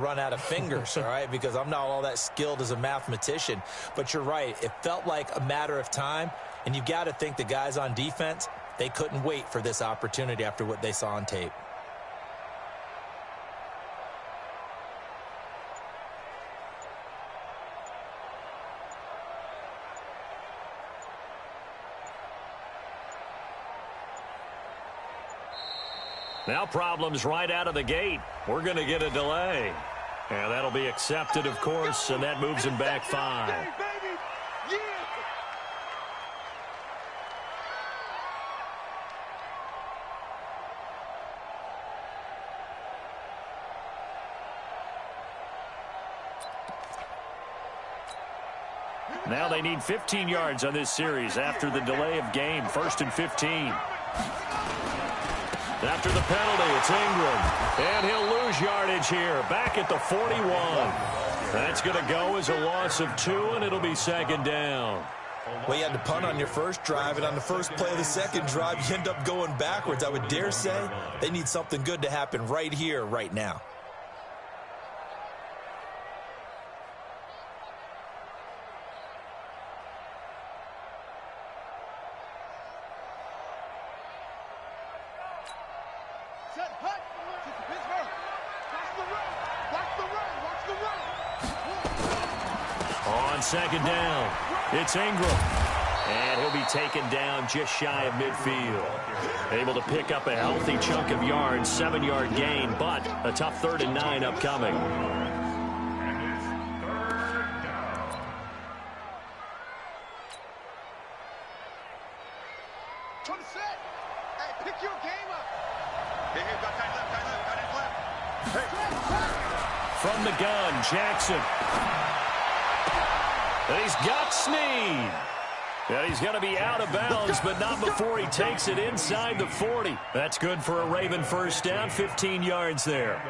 run out of fingers, all right, because I'm not all that skilled as a mathematician. But you're right. It felt like a matter of time, and you've got to think the guys on defense, they couldn't wait for this opportunity after what they saw on tape. Now problems right out of the gate. We're going to get a delay. And that'll be accepted, of course, and that moves him back 5. Now they need 15 yards on this series after the delay of game. 1st and 15. After the penalty, it's Ingram. And he'll lose yardage here. Back at the 41. That's going to go as a loss of 2, and it'll be 2nd down. Well, you had to punt on your first drive, and on the first play of the second drive, you end up going backwards. I would dare say they need something good to happen right here, right now. On 2nd down, it's Ingram. And he'll be taken down just shy of midfield. Able to pick up a healthy chunk of yards, 7-yard gain, but a tough 3rd and 9 upcoming. From the gun, Jackson. And he's got Snead. And he's going to be out of bounds, but not before he takes it inside the 40. That's good for a Raven first down, 15 yards there.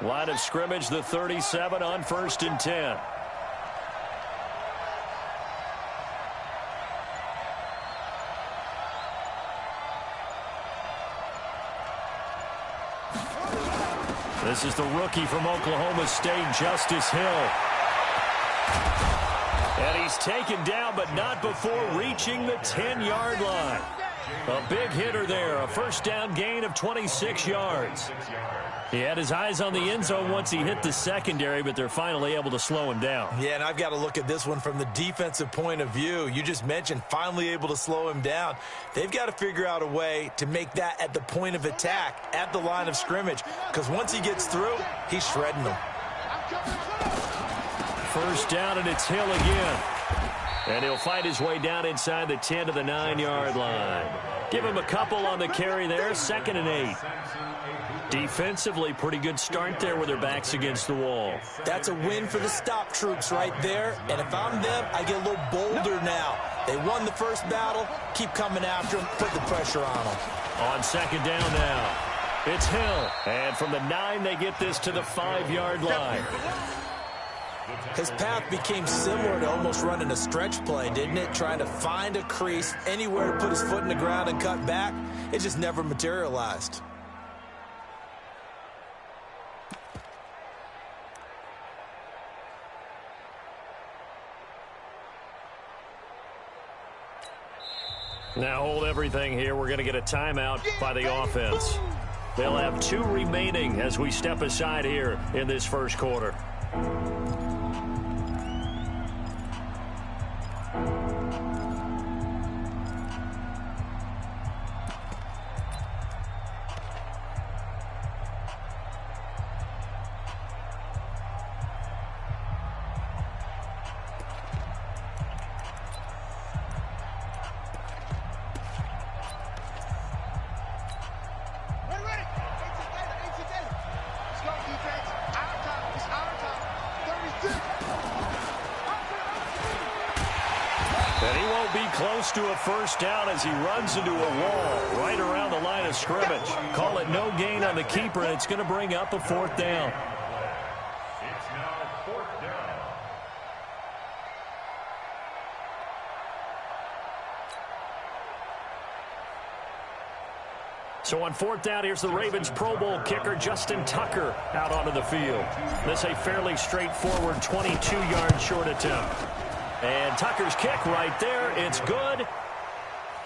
Line of scrimmage, the 37 on 1st and 10. This is the rookie from Oklahoma State, Justice Hill. And he's taken down, but not before reaching the 10-yard line. A big hitter there, a first down gain of 26 yards. He had his eyes on the end zone once he hit the secondary, but they're finally able to slow him down. Yeah, and I've got to look at this one from the defensive point of view. You just mentioned finally able to slow him down. They've got to figure out a way to make that at the point of attack, at the line of scrimmage, because once he gets through, he's shredding them. First down, and it's Hill again. And he'll fight his way down inside the 10 to the 9-yard line. Give him a couple on the carry there, 2nd and 8. Defensively, pretty good start there with their backs against the wall. That's a win for the stop troops right there. And if I'm them, I get a little bolder now. They won the first battle. Keep coming after them. Put the pressure on them. On 2nd down now, it's Hill. And from the 9, they get this to the 5-yard line. His path became similar to almost running a stretch play, didn't it? Trying to find a crease, anywhere to put his foot in the ground and cut back. It just never materialized. Now hold everything here. We're going to get a timeout by the offense. They'll have 2 remaining as we step aside here in this first quarter. close to a first down as he runs into a wall right around the line of scrimmage. Call it no gain on the keeper, and it's going to bring up a fourth down. It's now fourth down. So on fourth down, here's the Ravens Pro Bowl kicker, Justin Tucker, out onto the field. This a fairly straightforward 22-yard short attempt. And Tucker's kick right there. It's good.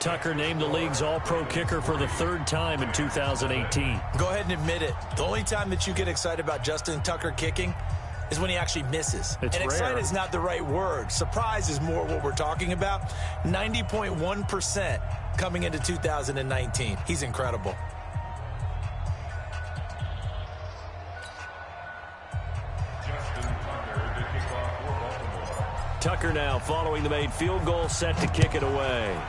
Tucker named the league's all-pro kicker for the third time in 2018. Go ahead and admit it. The only time that you get excited about Justin Tucker kicking is when he actually misses. It's and rare. excited is not the right word. Surprise is more what we're talking about. 90.1% coming into 2019. He's incredible. Tucker now following the made field goal, set to kick it away.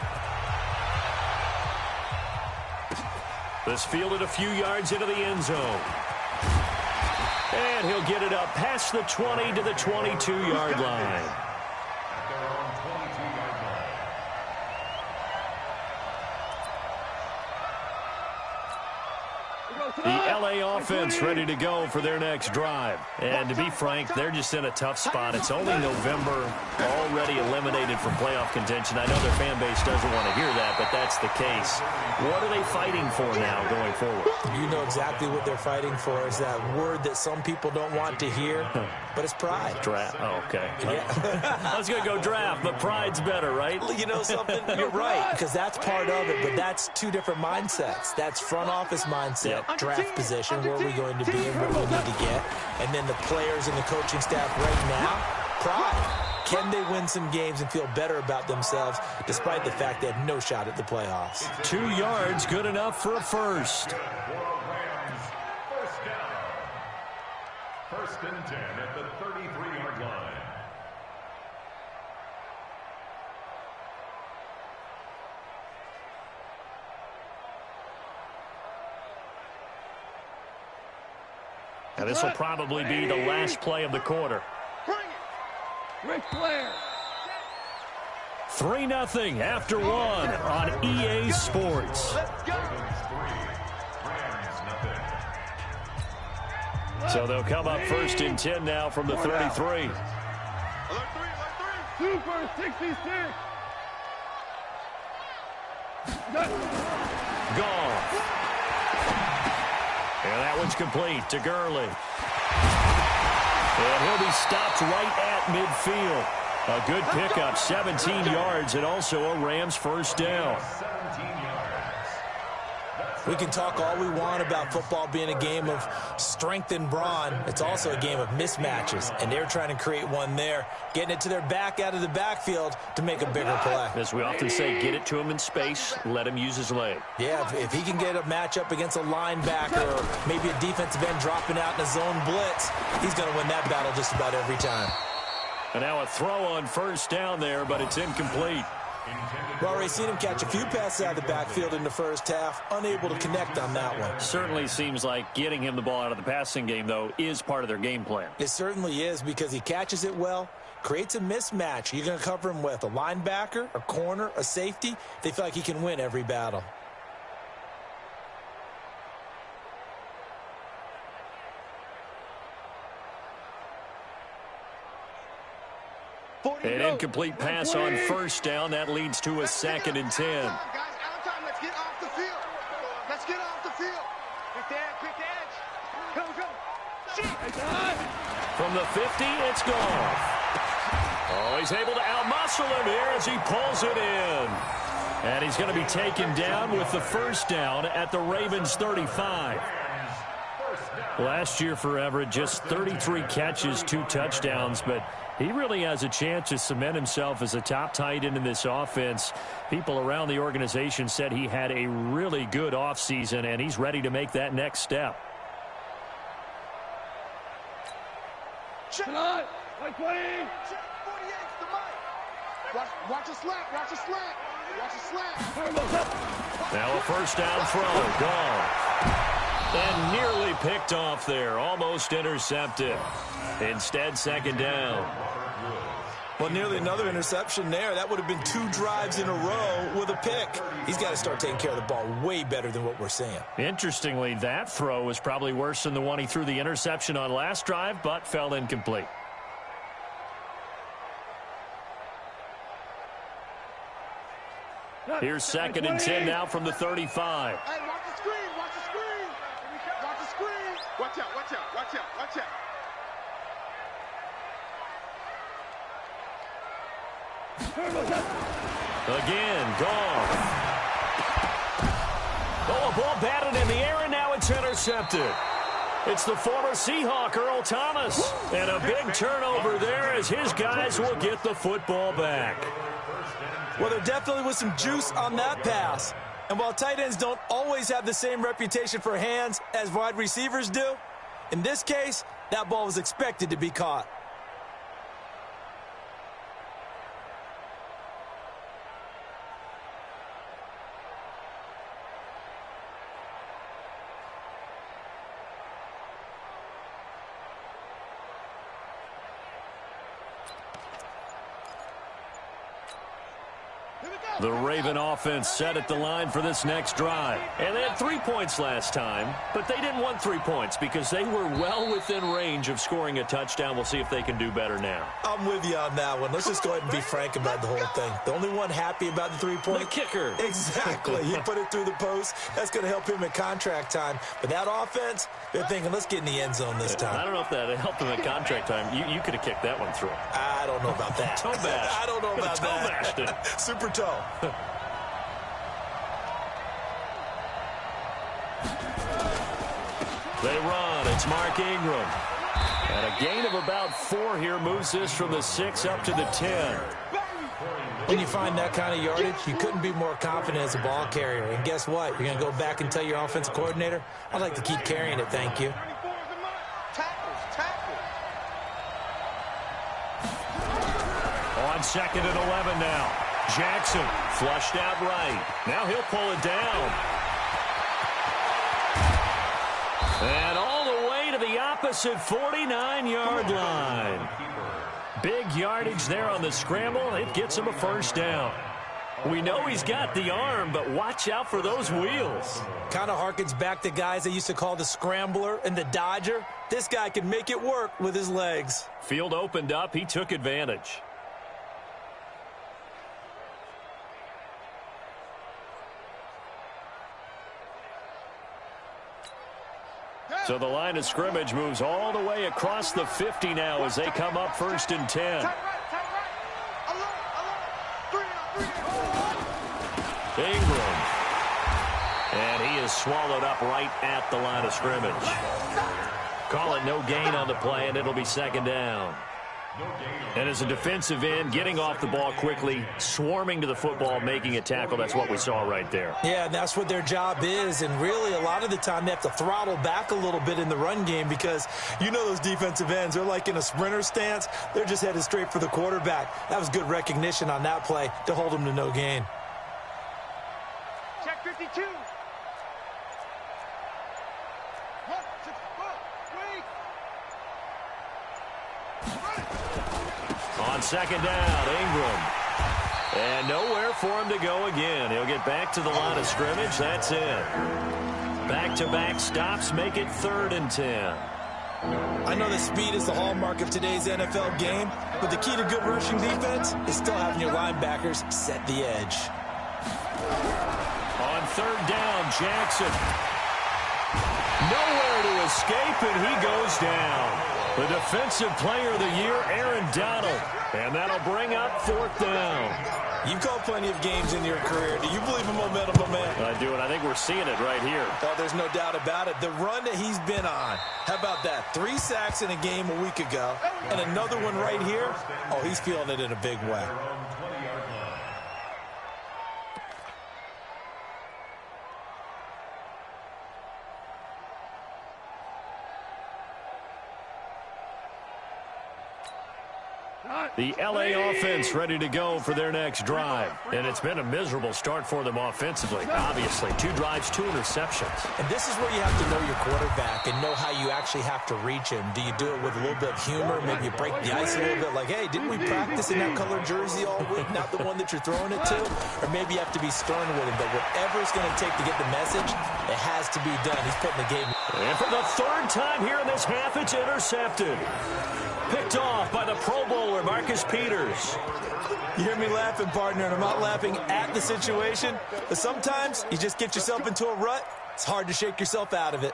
This fielded a few yards into the end zone. And he'll get it up past the 20 to the 22-yard line. The LA offense ready to go for their next drive. And to be frank, they're just in a tough spot. It's only November, already eliminated from playoff contention. I know their fan base doesn't want to hear that, but that's the case. What are they fighting for now going forward? You know exactly what they're fighting for. Is that word that some people don't want to hear, but it's pride. Draft. Oh, okay. Yeah. I was going to go draft, but pride's better, right? You know something? You're right, because that's part of it, but that's two different mindsets. That's front office mindset, draft position, where are we going to be and what we need to get, and then the players and the coaching staff right now, pride. Can they win some games and feel better about themselves despite the fact they have no shot at the playoffs? 2 yards, good enough for a first. First down. First and 10 at the 33-yard line. Now this will probably be the last play of the quarter. Ric Flair. 3-0 after one on EA Sports. So they'll come up first and 10 now from the 33. Super 66. Gone. And that one's complete to Gurley. And he'll be stopped right at midfield. A good pickup, 17 yards, and also a Rams first down. We can talk all we want about football being a game of strength and brawn. It's also a game of mismatches, and they're trying to create one there, getting it to their back out of the backfield to make a bigger play. As we often say, get it to him in space, let him use his leg. Yeah, if he can get a matchup against a linebacker or maybe a defensive end dropping out in a zone blitz, he's going to win that battle just about every time. And now a throw on first down there, but it's incomplete. We've already seen him catch a few passes out of the backfield in the first half, unable to connect on that one. Certainly seems like getting him the ball out of the passing game, though, is part of their game plan. It certainly is, because he catches it well, creates a mismatch. You're going to cover him with a linebacker, a corner, a safety. They feel like he can win every battle. An incomplete pass on first down. That leads to a second and 10. Guys, out of time. Let's get off the field. Let's get off the field. Quick edge. Go. From the 50, it's gone. Oh, he's able to outmuscle him here as he pulls it in. And he's going to be taken down with the first down at the Ravens 35. Last year for Everett, just 33 catches, 2 touchdowns, but he really has a chance to cement himself as a top tight end in this offense. People around the organization said he had a really good offseason, and he's ready to make that next step. Check. Like 20. Watch a slant. Now a first down throw, gone. And nearly picked off there, almost intercepted. Instead, second down. Well, nearly another interception there. That would have been 2 drives in a row with a pick. He's got to start taking care of the ball way better than what we're seeing. Interestingly, that throw was probably worse than the one he threw the interception on last drive, but fell incomplete. Here's 2nd and 10 now from the 35. Hey, watch the screen, watch the screen. Watch the screen. Watch out, watch out, watch out, watch out. Again, Goff. Oh, a ball batted in the air, and now it's intercepted. It's the former Seahawk, Earl Thomas. And a big turnover there as his guys will get the football back. Well, there definitely was some juice on that pass. And while tight ends don't always have the same reputation for hands as wide receivers do, in this case, that ball was expected to be caught. The Raven offense set at the line for this next drive. And they had 3 points last time, but they didn't want 3 points because they were well within range of scoring a touchdown. We'll see if they can do better now. I'm with you on that one. Let's just go ahead and be frank about the whole thing. The only one happy about the 3-point. The kicker. Exactly. He put it through the post. That's going to help him at contract time. But that offense, they're thinking, let's get in the end zone this time. I don't know if that helped him at contract time. You could have kicked that one through. I don't know about that. Toe bash. I don't know about toe that. bashed it. Super toe. They run. It's Mark Ingram. And a gain of about 4 here moves this from the 6 up to the 10. When you find that kind of yardage, you couldn't be more confident as a ball carrier. And guess what? You're going to go back and tell your offensive coordinator, I'd like to keep carrying it, thank you. On 2nd and 11 now. Jackson flushed out right. Now he'll pull it down. And all the way to the opposite 49-yard line. Big yardage there on the scramble. It gets him a first down. We know he's got the arm, but watch out for those wheels. Kind of harkens back to guys they used to call the scrambler and the dodger. This guy can make it work with his legs. Field opened up. He took advantage. So the line of scrimmage moves all the way across the 50 now as they come up 1st and 10. Ingram. And he is swallowed up right at the line of scrimmage. Call it no gain on the play, and it'll be 2nd down. And as a defensive end, getting off the ball quickly, swarming to the football, making a tackle, that's what we saw right there. Yeah, that's what their job is, and really a lot of the time they have to throttle back a little bit in the run game because you know those defensive ends, they're like in a sprinter stance. They're just headed straight for the quarterback. That was good recognition on that play to hold them to no gain. Check 52. On 2nd down, Ingram. And nowhere for him to go again. He'll get back to the line of scrimmage. That's it. Back-to-back stops make it 3rd and 10. I know that speed is the hallmark of today's NFL game, but the key to good rushing defense is still having your linebackers set the edge. On 3rd down, Jackson. Nowhere to escape, and he goes down. The defensive player of the year, Aaron Donald. And that'll bring up 4th down. You've called plenty of games in your career. Do you believe in momentum, my man? I do, and I think we're seeing it right here. Oh, there's no doubt about it. The run that he's been on. How about that? 3 sacks in a game a week ago, and another one right here. Oh, he's feeling it in a big way. The LA offense ready to go for their next drive. And it's been a miserable start for them offensively, obviously. 2 drives, 2 interceptions. And this is where you have to know your quarterback and know how you actually have to reach him. Do you do it with a little bit of humor? Maybe you break the ice a little bit like, hey, didn't we practice in that colored jersey all week, not the one that you're throwing it to? Or maybe you have to be stern with him. But whatever it's going to take to get the message, it has to be done. He's putting the game. And for the 3rd time here in this half, it's intercepted. Picked off by the Pro Bowler, Marcus Peters. You hear me laughing, partner, and I'm not laughing at the situation, but sometimes you just get yourself into a rut. It's hard to shake yourself out of it.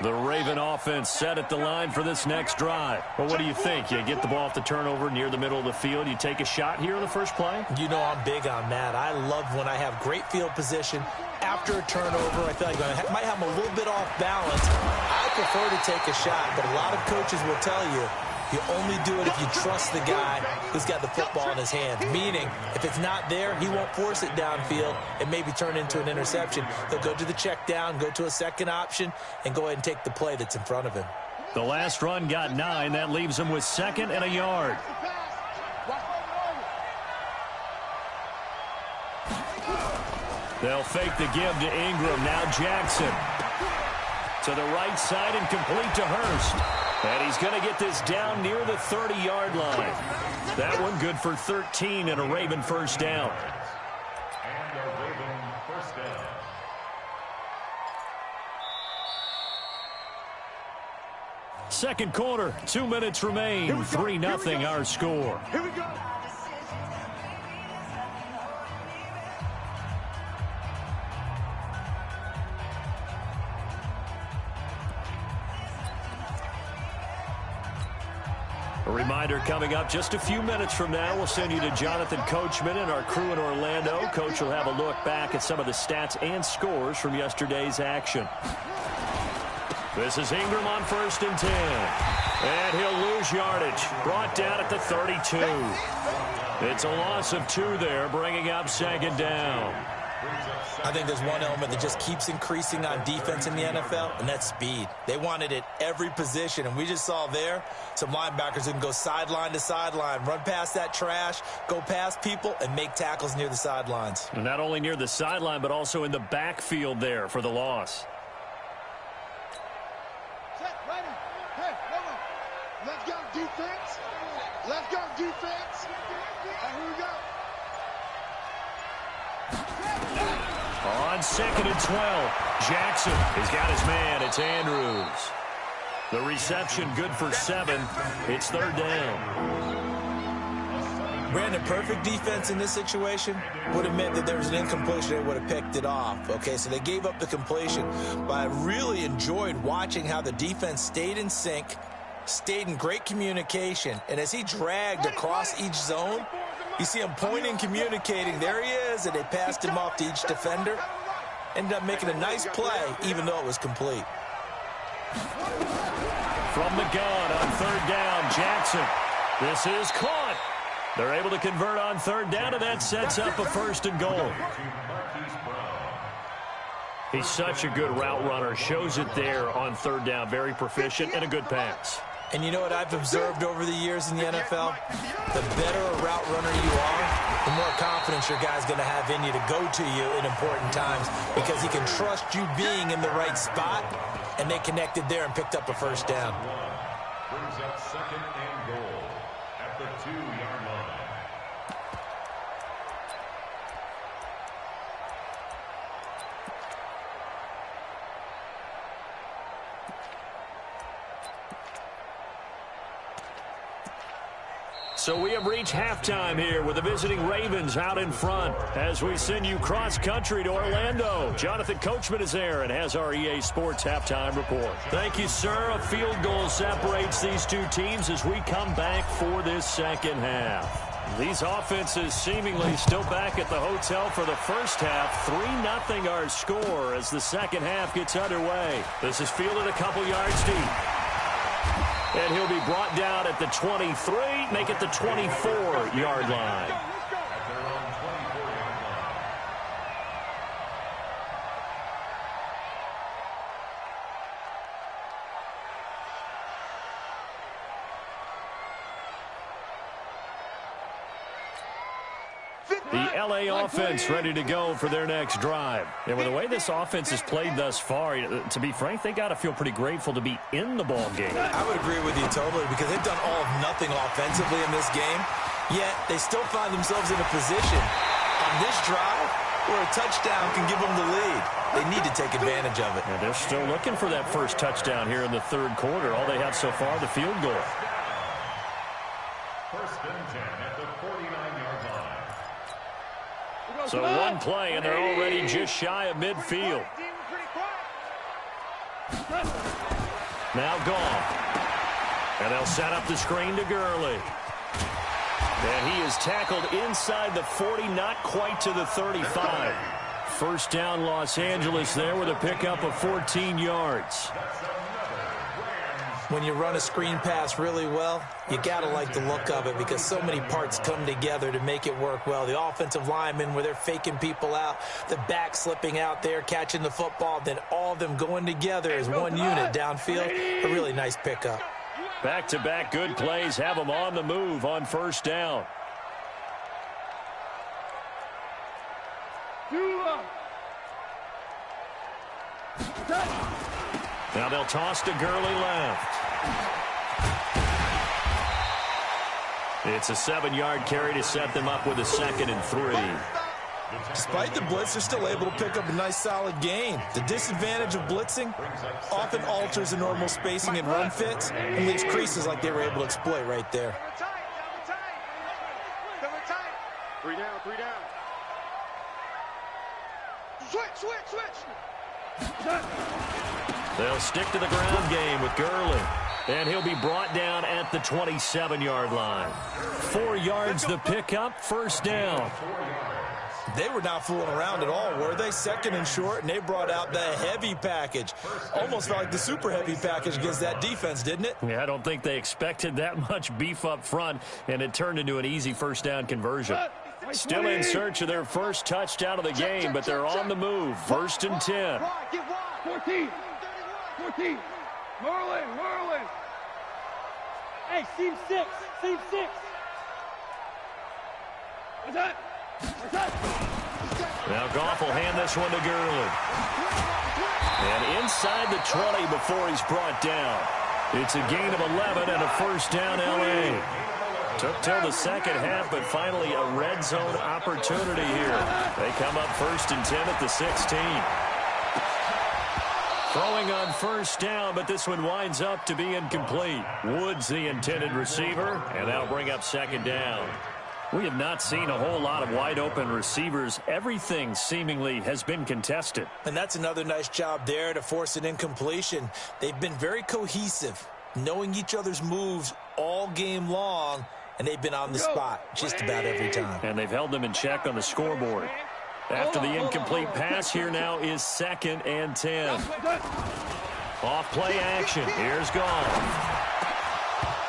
The Raven offense set at the line for this next drive. Well, what do you think? You get the ball off the turnover near the middle of the field. You take a shot here on the first play? You know I'm big on that. I love when I have great field position. After a turnover, I feel like I might have them a little bit off balance. I prefer to take a shot, but a lot of coaches will tell you, you only do it if you trust the guy who's got the football in his hands. Meaning, if it's not there, he won't force it downfield and maybe turn into an interception. He'll go to the check down, go to a second option, and go ahead and take the play that's in front of him. The last run got 9. That leaves him with 2nd and a yard. They'll fake the give to Ingram. Now Jackson. To the right side and complete to Hurst. And he's going to get this down near the 30-yard line. That one good for 13 and a Raven first down. And a Raven first down. Second quarter, 2 minutes remain. 3-0 our score. Here we go. A reminder coming up just a few minutes from now, we'll send you to Jonathan Coachman and our crew in Orlando. Coach will have a look back at some of the stats and scores from yesterday's action. This is Ingram on 1st and 10. And he'll lose yardage. Brought down at the 32. It's a loss of 2 there, bringing up 2nd down. I think there's one element that just keeps increasing on defense in the NFL, and that's speed. They want it at every position, and we just saw there some linebackers who can go sideline to sideline, run past that trash, go past people, and make tackles near the sidelines. And not only near the sideline, but also in the backfield there for the loss. Set, ready. Hey, come on. Let's go defense. Let's go defense. And here we go. On 2nd and 12, Jackson has got his man. It's Andrews. The reception good for 7. It's 3rd down. Brandon, perfect defense in this situation would have meant that there was an incompletion. They would have picked it off. Okay, so they gave up the completion. But I really enjoyed watching how the defense stayed in sync, stayed in great communication. And as he dragged across each zone, you see him pointing, communicating. There he is, and they passed him off to each defender. Ended up making a nice play, even though it was complete. From the gun on 3rd down, Jackson. This is caught. They're able to convert on 3rd down, and that sets up a 1st and goal. He's such a good route runner. Shows it there on 3rd down. Very proficient and a good pass. And you know what I've observed over the years in the NFL? The better a route runner you are, the more confidence your guy's going to have in you to go to you in important times because he can trust you being in the right spot, and they connected there and picked up a 1st down. Brings up 2nd and goal at the 2-yard line. So we have reached halftime here with the visiting Ravens out in front as we send you cross-country to Orlando. Jonathan Coachman is there and has our EA Sports halftime report. Thank you, sir. A field goal separates these two teams as we come back for this second half. These offenses seemingly still back at the hotel for the first half. 3-0 our score as the second half gets underway. This is fielded a couple yards deep. And he'll be brought down at the 23, make it the 24-yard line. The LA offense ready to go for their next drive. And with the way this offense has played thus far, to be frank, they got to feel pretty grateful to be in the ball game. I would agree with you totally because they've done all of nothing offensively in this game, yet they still find themselves in a position on this drive where a touchdown can give them the lead. They need to take advantage of it. And they're still looking for that first touchdown here in the third quarter. All they have so far, the field goal. First and 10 at the 49-yard line. So one play, and they're already just shy of midfield. Now gone. And they'll set up the screen to Gurley. And he is tackled inside the 40, not quite to the 35. First down, Los Angeles there with a pickup of 14 yards. When you run a screen pass really well, you got to like the look of it because so many parts come together to make it work well. The offensive linemen where they're faking people out, the back slipping out there, catching the football, then all of them going together as one unit downfield. A really nice pickup. Back-to-back good plays have them on the move on first down. Now they'll toss to Gurley left. It's a 7-yard carry to set them up with a 2nd and 3. Despite the blitz, they're still able to pick up a nice solid gain. The disadvantage of blitzing often alters the normal spacing and run fits and leaves creases like they were able to exploit right there. Three down. Switch. They'll stick to the ground game with Gurley. And he'll be brought down at the 27-yard line. 4 yards the pickup, first down. They were not fooling around at all, were they? 2nd and short, and they brought out the heavy package. Almost felt like the super heavy package against that defense, didn't it? Yeah, I don't think they expected that much beef up front, and it turned into an easy first down conversion. Still in search of their first touchdown of the game, but they're on the move. 1st and 10. 14. Merlin. Hey, seam 6. What's that? Now Goff will hand this one to Gurley. And inside the 20 before he's brought down. It's a gain of 11 and a first down L.A. Took till the second half, but finally a red zone opportunity here. They come up 1st and 10 at the 16. Throwing on first down, but this one winds up to be incomplete. Woods the intended receiver, and that'll bring up 2nd down. We have not seen a whole lot of wide-open receivers. Everything seemingly has been contested. And that's another nice job there to force an incompletion. They've been very cohesive, knowing each other's moves all game long, and they've been on the spot just about every time. And they've held them in check on the scoreboard. After the incomplete pass, here now is 2nd and 10. Off play action. Here's Goff.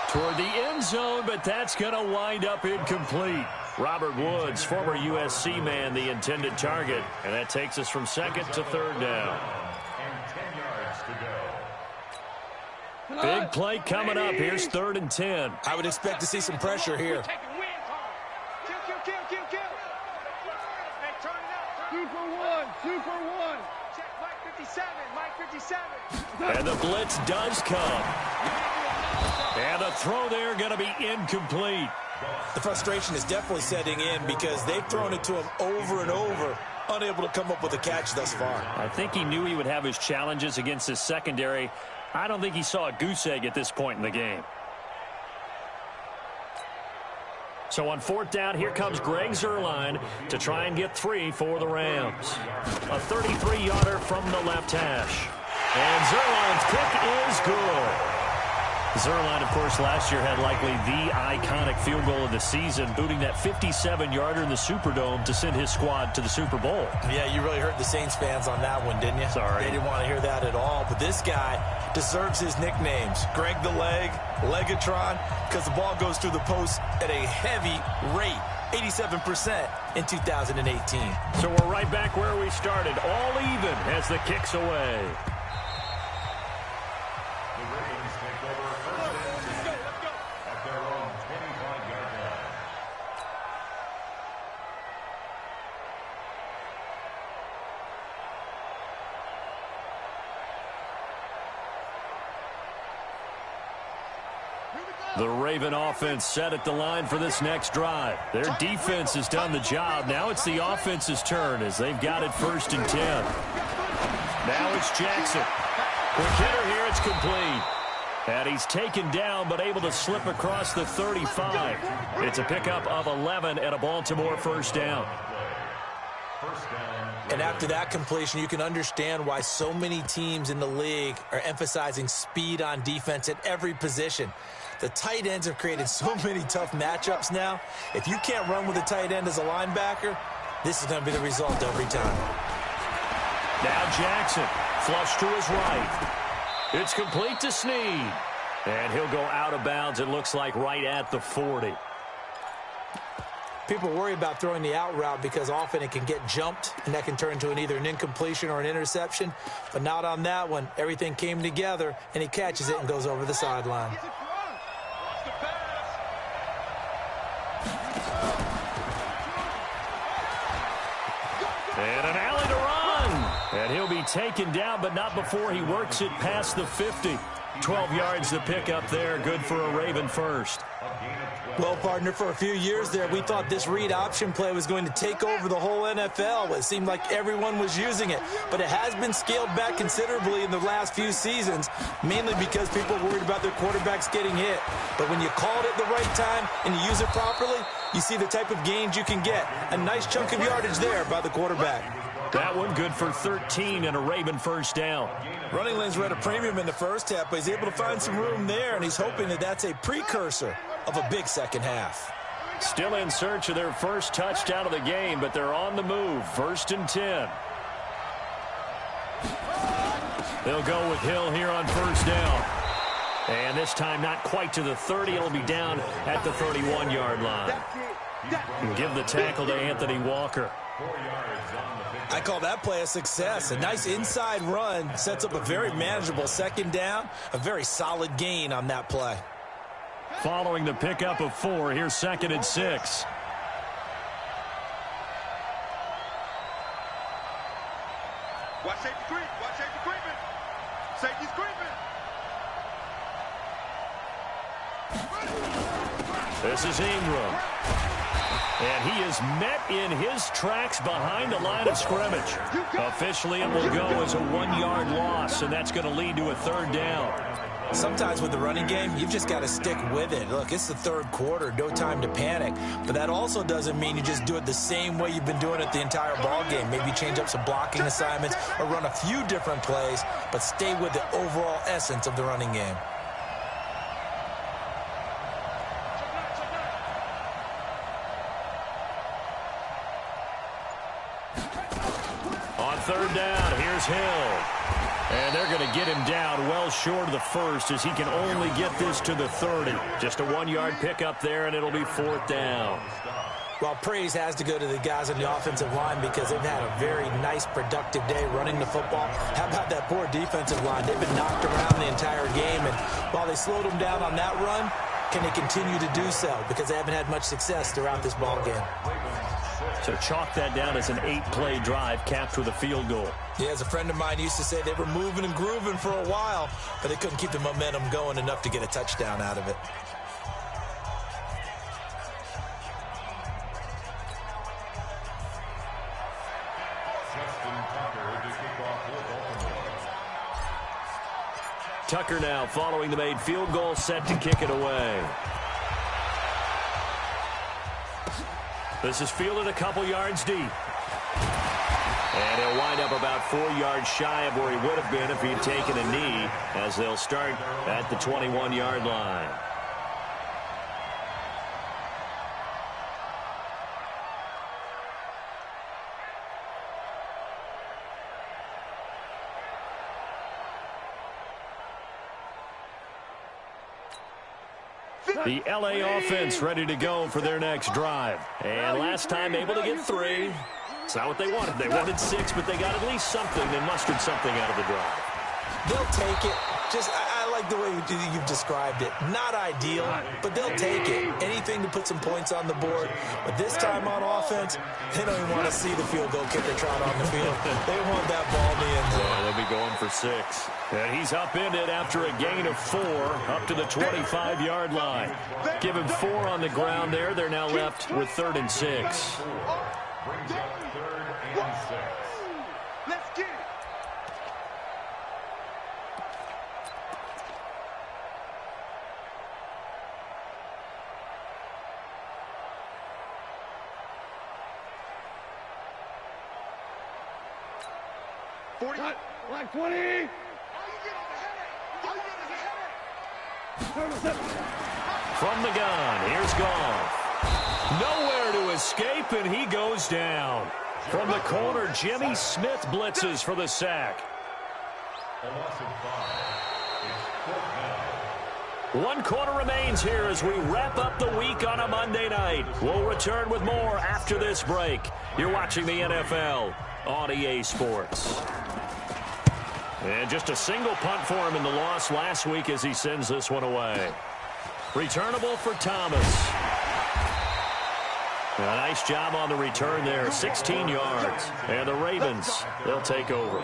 Toward the end zone, but that's going to wind up incomplete. Robert Woods, former USC man, the intended target. And that takes us from 2nd to 3rd down. And 10 yards to go. Big play coming up. Here's 3rd and 10. I would expect to see some pressure here. Two for one. Check Mike 57. And the blitz does come. And the throw there going to be incomplete. The frustration is definitely setting in because they've thrown it to him over and over, unable to come up with a catch thus far. I think he knew he would have his challenges against his secondary. I don't think he saw a goose egg at this point in the game. So on 4th down, here comes Greg Zuerlein to try and get 3 for the Rams. A 33-yarder from the left hash. And Zuerlein's kick is good. Zuerlein, of course, last year had likely the iconic field goal of the season, booting that 57-yarder in the Superdome to send his squad to the Super Bowl. Yeah, you really hurt the Saints fans on that one, didn't you? Sorry. They didn't want to hear that at all. But this guy deserves his nicknames. Greg the Leg, Legatron, because the ball goes through the post at a heavy rate, 87% in 2018. So we're right back where we started, all even as the kick's away. The Raven offense set at the line for this next drive. Their defense has done the job. Now it's the offense's turn as they've got it 1st and 10. Now it's Jackson. Quick hitter here. It's complete. And he's taken down but able to slip across the 35. It's a pickup of 11 and a Baltimore 1st down. And after that completion, you can understand why so many teams in the league are emphasizing speed on defense at every position. The tight ends have created so many tough matchups now. If you can't run with a tight end as a linebacker, this is going to be the result every time. Now Jackson, flush to his right. It's complete to Snead. And he'll go out of bounds, it looks like, right at the 40. People worry about throwing the out route because often it can get jumped, and that can turn into either an incompletion or an interception. But not on that one. Everything came together, and he catches it and goes over the sideline. And an alley to run. And he'll be taken down, but not before he works it past the 50. 12 yards to pick up there. Good for a Raven 1st. Well, partner, for a few years there, we thought this read option play was going to take over the whole NFL. It seemed like everyone was using it, but it has been scaled back considerably in the last few seasons, mainly because people are worried about their quarterbacks getting hit. But when you call it at the right time and you use it properly, you see the type of gains you can get. A nice chunk of yardage there by the quarterback. That one good for 13 and a Raven 1st down. Running lanes were at a premium in the first half, but he's able to find some room there, and he's hoping that that's a precursor of a big second half. Still in search of their first touchdown of the game, but they're on the move. 1st and 10. They'll go with Hill here on 1st down. And this time not quite to the 30. It'll be down at the 31-yard line. Give the tackle to Anthony Walker. I call that play a success. A nice inside run sets up a very manageable 2nd down. A very solid gain on that play. Following the pickup of 4, here's 2nd and 6. Watch safety creep. Watch safety creeping. Safety's creeping. This is Ingram. And he is met in his tracks behind the line of scrimmage. Officially, it will go as a 1-yard loss, and that's going to lead to a 3rd down. Sometimes with the running game, you've just got to stick with it. Look, it's the 3rd quarter, no time to panic. But that also doesn't mean you just do it the same way you've been doing it the entire ball game. Maybe change up some blocking assignments or run a few different plays, but stay with the overall essence of the running game. On 3rd down, here's Hill. And they're going to get him down well short of the 1st as he can only get this to the 30. Just a 1-yard pickup there, and it'll be 4th down. Well, praise has to go to the guys on the offensive line because they've had a very nice, productive day running the football. How about that poor defensive line? They've been knocked around the entire game, and while they slowed them down on that run, can they continue to do so? Because they haven't had much success throughout this ball game. So chalk that down as an 8-play drive capped with a field goal. Yeah, as a friend of mine used to say, they were moving and grooving for a while, but they couldn't keep the momentum going enough to get a touchdown out of it. Tucker now following the made field goal, set to kick it away. This is fielded a couple yards deep. And he'll wind up about 4 yards shy of where he would have been if he'd taken a knee, as they'll start at the 21-yard line. The LA offense ready to go for their next drive. And last time able to get 3. It's not what they wanted. They wanted 6, but they got at least something. They mustered something out of the drive. They'll take it. I like the way you've described it. Not ideal, but they'll take it. Anything to put some points on the board. But this time on offense, they don't even want to see the field goal kicker trot on the field. They want that ball in the end zone. Yeah, they'll be going for 6. And he's upended after a gain of 4 up to the 25-yard line. Give him 4 on the ground there. They're now left with 3rd and 6. Brings up 3rd and 6. Let's get it. Black 20. From the gun, here's Goff. Nowhere to escape, and he goes down. From the corner, Jimmy Smith blitzes for the sack. A loss of 5. It's 4th down. 1 quarter remains here as we wrap up the week on a Monday night. We'll return with more after this break. You're watching the NFL on EA Sports. And just a single punt for him in the loss last week as he sends this one away. Returnable for Thomas. A nice job on the return there, 16 yards. And the Ravens, they'll take over.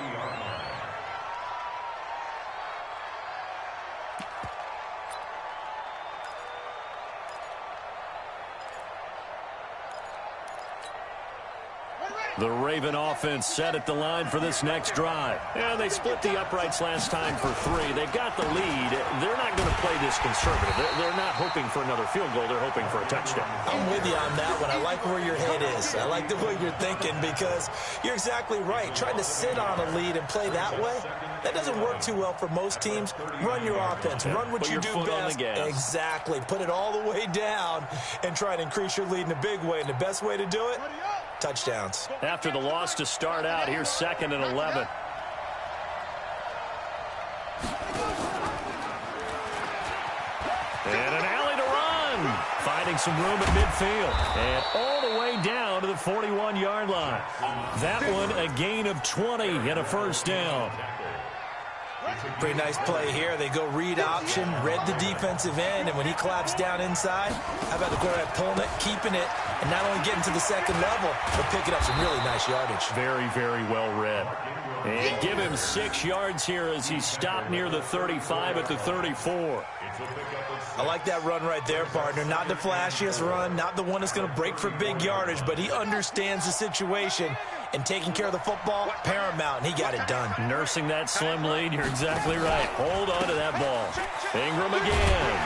The Raven offense set at the line for this next drive. And they split the uprights last time for 3. They've got the lead. They're not going to play this conservative. They're not hoping for another field goal. They're hoping for a touchdown. I'm with you on that one. I like where your head is. I like the way you're thinking because you're exactly right. Trying to sit on a lead and play that way, that doesn't work too well for most teams. Run your offense. Run what you do best. Exactly. Put it all the way down and try to increase your lead in a big way. And the best way to do it, touchdowns. After the loss to start out, here's 2nd and 11. And an alley to run. Finding some room at midfield. And all the way down to the 41-yard line. That one a gain of 20 and a 1st down. Pretty nice play here. They go read option, read the defensive end, and when he claps down inside, how about the quarterback pulling it, keeping it, and not only getting to the 2nd level, but picking up some really nice yardage. Very, very well read. And give him 6 yards here as he stopped near the 35 at the 34. I like that run right there, partner. Not the flashiest run, not the one that's going to break for big yardage, but he understands the situation, and taking care of the football, paramount, and he got it done. Nursing that slim lead, you're exactly right. Hold on to that ball. Ingram again.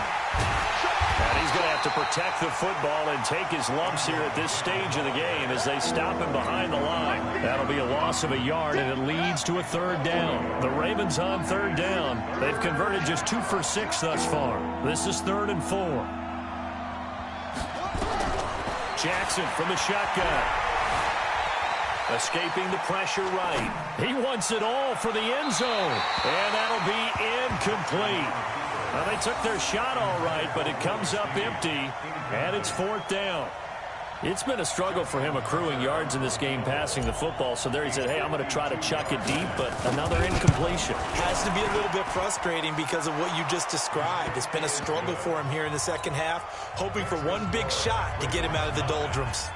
And he's going to have to protect the football and take his lumps here at this stage of the game as they stop him behind the line. That'll be a loss of a yard, and it leads to a 3rd down. The Ravens on 3rd down. They've converted just 2 for 6 thus far. This is 3rd and 4. Jackson from the shotgun. Escaping the pressure right. He wants it all for the end zone. And that'll be incomplete. Well, they took their shot all right, but it comes up empty, and it's 4th down. It's been a struggle for him accruing yards in this game passing the football, so there he said, hey, I'm going to try to chuck it deep, but another incompletion. Has to be a little bit frustrating because of what you just described. It's been a struggle for him here in the 2nd half, hoping for one big shot to get him out of the doldrums.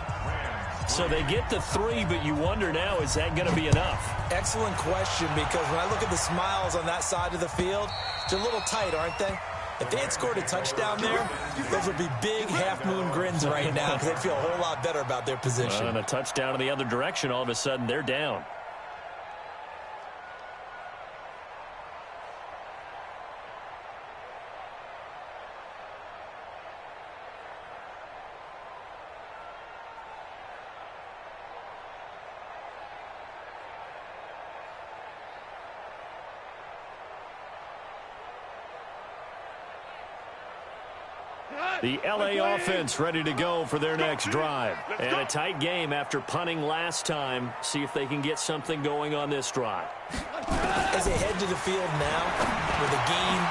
So they get the 3, but you wonder now, is that going to be enough? Excellent question, because when I look at the smiles on that side of the field, they're a little tight, aren't they? If they had scored a touchdown there, those would be big half-moon grins right now because they'd feel a whole lot better about their position. And a touchdown in the other direction, all of a sudden they're down. The LA offense ready to go for their next drive. And a tight game after punting last time. See if they can get something going on this drive. As they head to the field now, with a game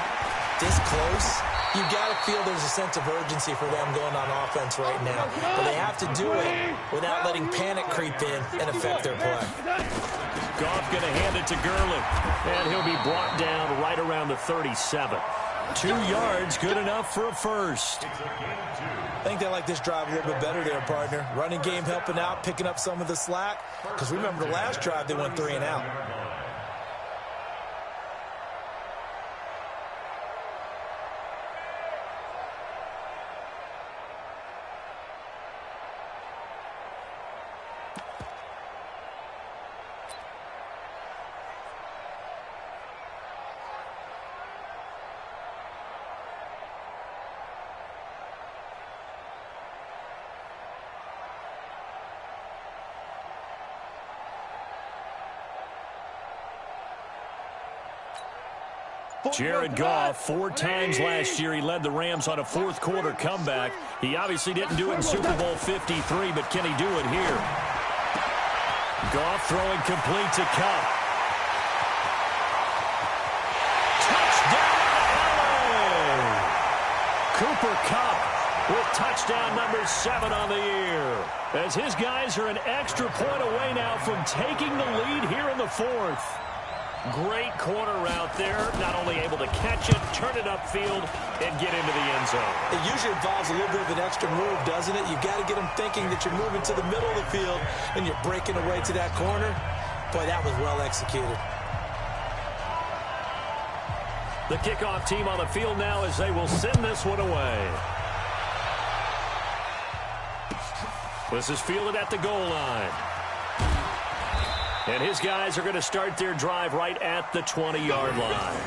this close, you've got to feel there's a sense of urgency for them going on offense right now. But they have to do it without letting panic creep in and affect their play. Goff going to hand it to Gurley. And he'll be brought down right around the 37. 2 yards, good enough for a first. I think they like this drive a little bit better there, partner. Running game helping out, picking up some of the slack. Because remember the last drive, they went 3 and out. Jared Goff, 4 times last year he led the Rams on a fourth-quarter comeback. He obviously didn't do it in Super Bowl 53, but can he do it here? Goff throwing complete to Kupp. Touchdown, LA! Cooper Kupp with touchdown number 7 on the year. As his guys are an extra point away now from taking the lead here in the 4th. Great corner route there. Not only able to catch it, turn it upfield, and get into the end zone. It usually involves a little bit of an extra move, doesn't it? You've got to get them thinking that you're moving to the middle of the field and you're breaking away to that corner. Boy, that was well executed. The kickoff team on the field now as they will send this one away. This is fielded at the goal line. And his guys are going to start their drive right at the 20-yard line.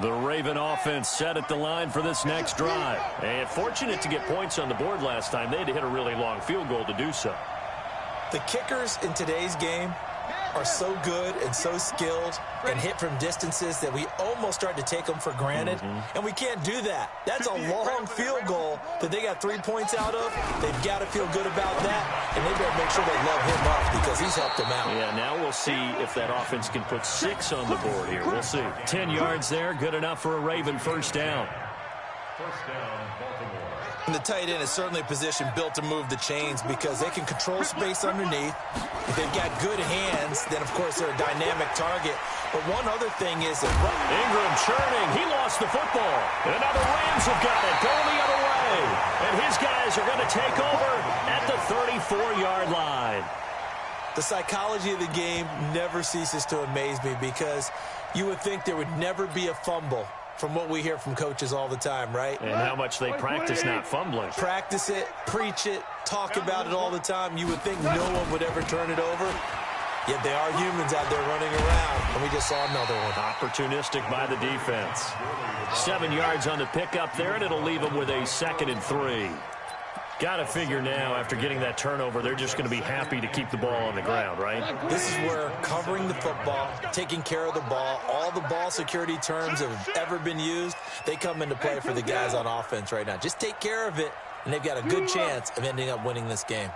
The Raven offense set at the line for this next drive. And fortunate to get points on the board last time. They had to hit a really long field goal to do so. The kickers in today's game are so good and so skilled and hit from distances that we almost start to take them for granted. And we can't do that. That's a long field goal that they got 3 points out of. They've got to feel good about that, and they better make sure they love him up because he's helped them out. Yeah, now we'll see if that offense can put 6 on the board here. We'll see. 10 yards there, good enough for a Raven first down. First down, Baltimore. And the tight end is certainly a position built to move the chains because they can control space underneath. If they've got good hands, then, of course, they're a dynamic target. But one other thing is that Ingram churning. He lost the football. And now the Rams have got it going the other way. And his guys are going to take over at the 34-yard line. the psychology of the game never ceases to amaze me because you would think there would never be a fumble from what we hear from coaches all the time, right? And how much they practice not fumbling. Practice it, preach it, talk about it all the time. You would think no one would ever turn it over. Yet they are humans out there running around, and we just saw another one. Opportunistic by the defense. 7 yards on the pickup there, and it'll leave them with a 2nd and 3. Got to figure now, after getting that turnover, they're just going to be happy to keep the ball on the ground, right? This is where covering the football, taking care of the ball, all the ball security terms that have ever been used, they come into play for the guys on offense right now. Just take care of it, and they've got a good chance of ending up winning this game.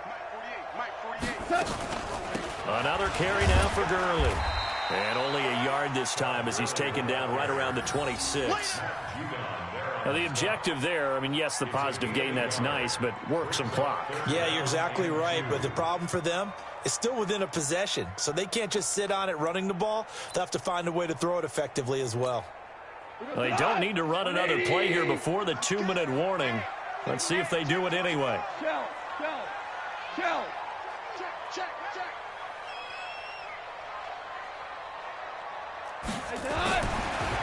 Another carry now for Gurley. And only a yard this time as he's taken down right around the 26. Now, the objective there, I mean, yes, the positive gain, that's nice, but work some clock. Yeah, you're exactly right, but the problem for them is still within a possession, so they can't just sit on it running the ball. They'll have to find a way to throw it effectively as well. They don't need to run another play here before the 2-minute warning. Let's see if they do it anyway.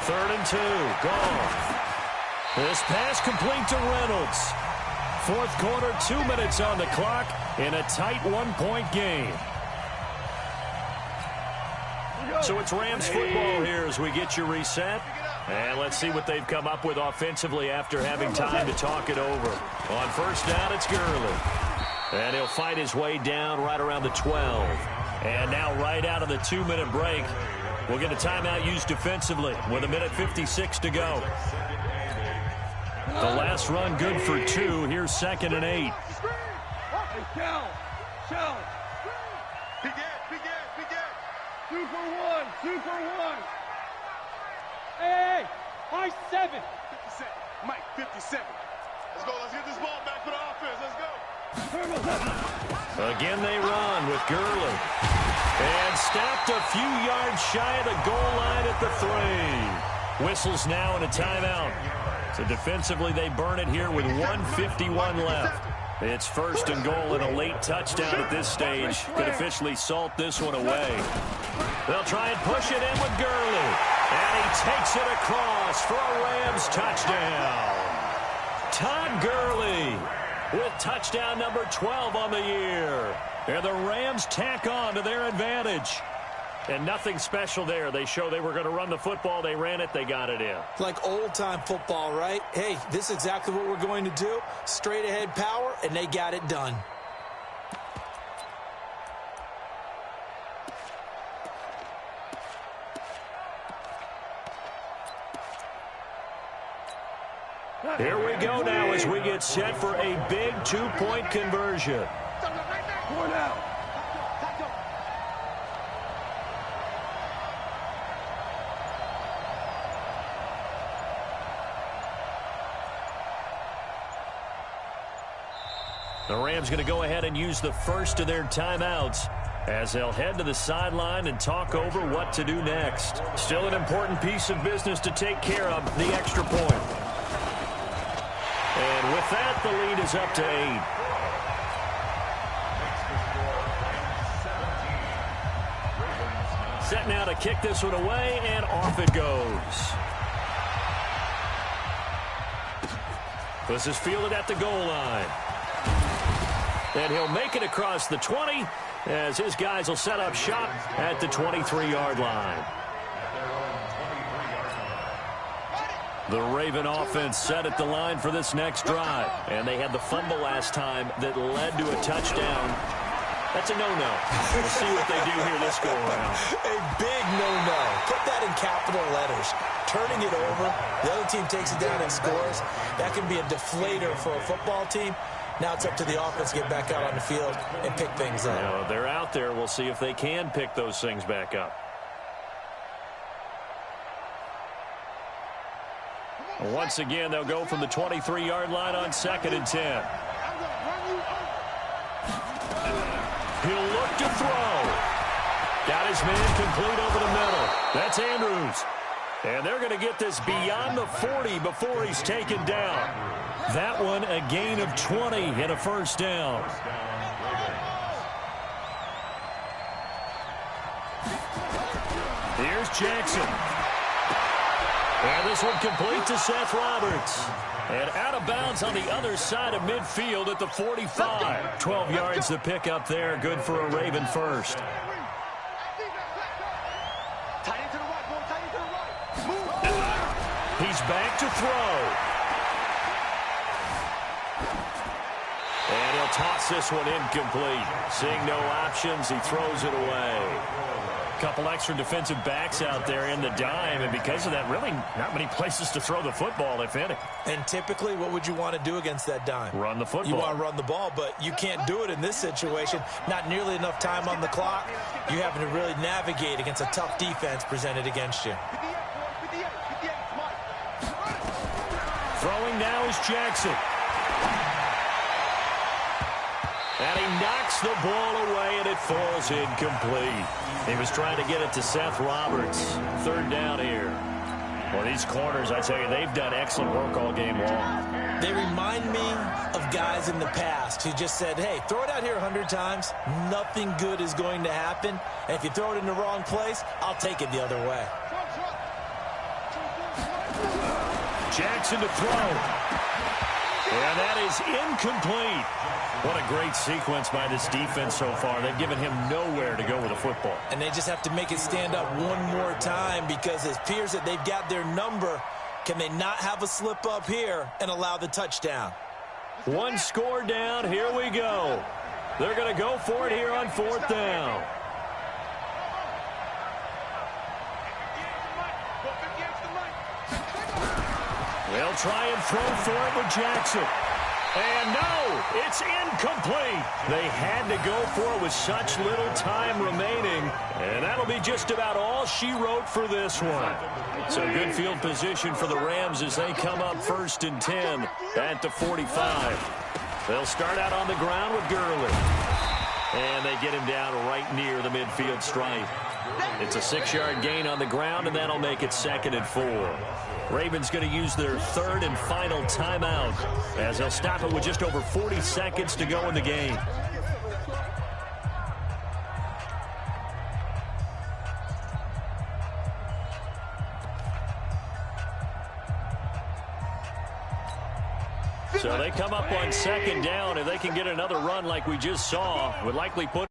Third and 2, Goff. This pass complete to Reynolds. Fourth quarter, 2 minutes on the clock in a tight 1-point game. So it's Rams football here as we get you reset. And let's see what they've come up with offensively after having time to talk it over. On first down, it's Gurley. And he'll fight his way down right around the 12. And now right out of the 2-minute break, we'll get a timeout used defensively with 1:56 to go. The last run good for 2. Here's 2nd and 8. 2 for 1. 2 for 1. Hey, high 7. 57. Mike, 57. Let's go. Let's get this ball back for the offense. Let's go. Again they run with Gurley. And stopped a few yards shy of the goal line at the 3. Whistles now and a timeout. So defensively they burn it here with 1:51 left. It's 1st and goal and a late touchdown at this stage could officially salt this one away. They'll try and push it in with Gurley. And he takes it across for a Rams touchdown. Todd Gurley with touchdown number 12 on the year. And the Rams tack on to their advantage. And nothing special there. They show they were going to run the football. They ran it. They got it in. Like old-time football, right? Hey, this is exactly what we're going to do. Straight-ahead power, and they got it done. Here we go now as we get set for a big 2-point conversion. 4 down. The Rams going to go ahead and use the first of their timeouts as they'll head to the sideline and talk over what to do next. Still an important piece of business to take care of, the extra point. And with that, the lead is up to 8. Set now to kick this one away, and off it goes. This is fielded at the goal line. And he'll make it across the 20 as his guys will set up shop at the 23-yard line. The Raven offense set at the line for this next drive. And they had the fumble last time that led to a touchdown. That's a no-no. We'll see what they do here this go-around. A big no-no. Put that in capital letters. Turning it over, the other team takes it down and scores. That can be a deflator for a football team. Now it's up to the offense to get back out on the field and pick things up. Now, they're out there. We'll see if they can pick those things back up. Once again, they'll go from the 23-yard line on 2nd and 10. He'll look to throw. Got his man complete over the middle. That's Andrews. And they're going to get this beyond the 40 before he's taken down. That one a gain of 20 and a first down. Here's Jackson. And this one complete to Seth Roberts. And out of bounds on the other side of midfield at the 45. 12 yards to pick up there. Good for a Raven first. He's back to throw. And he'll toss this one incomplete. Seeing no options, he throws it away. Couple extra defensive backs out there in the dime, and because of that, really not many places to throw the football, if any. And typically, what would you want to do against that dime? Run the football. You want to run the ball, but you can't do it in this situation. Not nearly enough time on the clock. You having to really navigate against a tough defense presented against you. Throwing now is Jackson. And he knocks the ball away, and it falls incomplete. He was trying to get it to Seth Roberts. 3rd down here. Well, these corners, I tell you, they've done excellent work all game long. They remind me of guys in the past who just said, hey, throw it out here 100 times. Nothing good is going to happen. And if you throw it in the wrong place, I'll take it the other way. Jackson to throw. And that is incomplete. What a great sequence by this defense so far. They've given him nowhere to go with the football. And they just have to make it stand up one more time because it appears that they've got their number. Can they not have a slip up here and allow the touchdown? One score down. Here we go. They're going to go for it here on 4th down. They'll try and throw for it with Jackson. And no, it's incomplete. They had to go for it with such little time remaining. And that'll be just about all she wrote for this one. So good field position for the Rams as they come up 1st and 10 at the 45. They'll start out on the ground with Gurley. And they get him down right near the midfield stripe. It's a 6-yard gain on the ground, and that'll make it 2nd and 4. Ravens going to use their 3rd and final timeout as they'll stop it with just over 40 seconds to go in the game. So they come up on 2nd down. If they can get another run like we just saw, would likely put